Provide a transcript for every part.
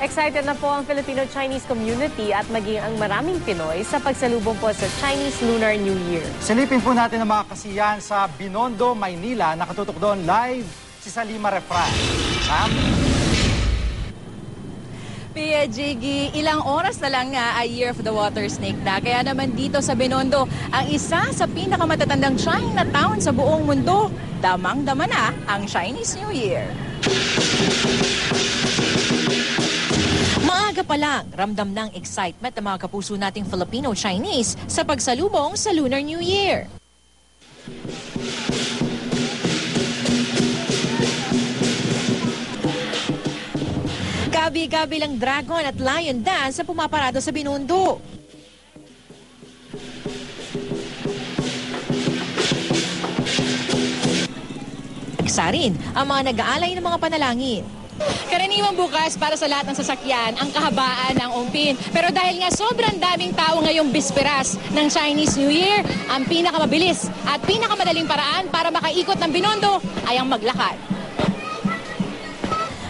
Excited na po ang Filipino-Chinese community at maging ang maraming Pinoy sa pagsalubong po sa Chinese Lunar New Year. Silipin po natin ang mga kasiyahan sa Binondo, Maynila. Nakatutok doon live si Salima Refran. Sam? Pia Jiggy, ilang oras na lang nga ay Year of the Water Snake na. Kaya naman dito sa Binondo, ang isa sa pinakamatatandang Chinatown sa buong mundo, damang-dama na ang Chinese New Year. Maaga pa lang, ramdam ng excitement ng mga kapuso nating Filipino-Chinese sa pagsalubong sa Lunar New Year. Gabi-gabi lang dragon at lion dance sa pumaparado sa Binondo. Isa rin ang mga nag-aalay ng mga panalangin. Karaniwang bukas para sa lahat ng sasakyan ang kahabaan ng Umpin. Pero dahil nga sobrang daming tao ngayong bisperas ng Chinese New Year, ang pinakamabilis at pinakamadaling paraan para makaikot ng Binondo ay ang maglakad.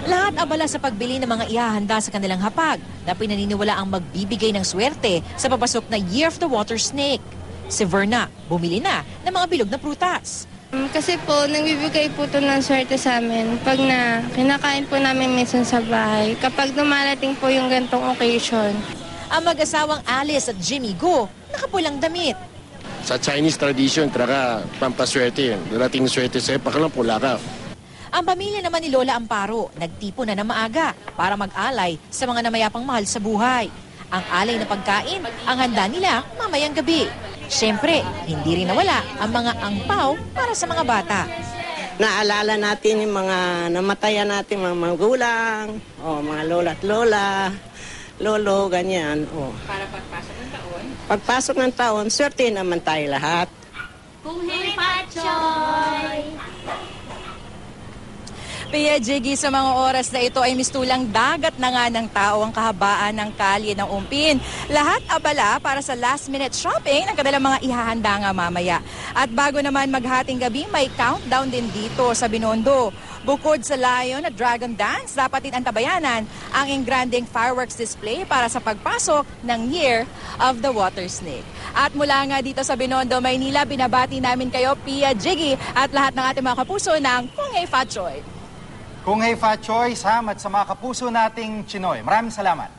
Lahat abala sa pagbili ng mga ihahanda sa kanilang hapag na pinaniniwala ang magbibigay ng swerte sa papasok na Year of the Water Snake. Si Verna, bumili na ng mga bilog na prutas. Kasi po, nagbibigay po ito ng swerte sa amin pag na kinakain po namin minsan sa bahay. Kapag dumarating po yung gantong occasion. Ang mag-asawang Alice at Jimmy Go, nakapulang damit. Sa Chinese tradition, talaga pampaswerte yun. Darating swerte sa'yo, pakalang pula ka. Ang pamilya naman ni Lola Amparo, nagtipo na ng maaga para mag-alay sa mga namayapang mahal sa buhay. Ang alay na pagkain, ang handa nila mamayang gabi. Siyempre, hindi rin nawala ang mga angpaw para sa mga bata. Naalala natin yung mga namatayan natin, mga magulang, mga lola at lola, lolo, ganyan. Para pagpasok ng taon? Pagpasok ng taon, swerte naman tayo lahat. Kung hey Pachoy! Pia Jiggy, sa mga oras na ito ay mistulang dagat na nga ng tao ang kahabaan ng kalye ng Umpin. Lahat abala para sa last-minute shopping ng kanilang mga ihahanda nga mamaya. At bago naman maghating gabi, may countdown din dito sa Binondo. Bukod sa lion at dragon dance, dapat din antabayanan ang engranding fireworks display para sa pagpasok ng Year of the Water Snake. At mula nga dito sa Binondo, Maynila, binabati namin kayo, Pia Jiggy, at lahat ng ating mga kapuso ng Kung Hey Pachoy. Kung hey Fa Choy, Sam at sa mga kapuso nating Chinoy. Maraming salamat.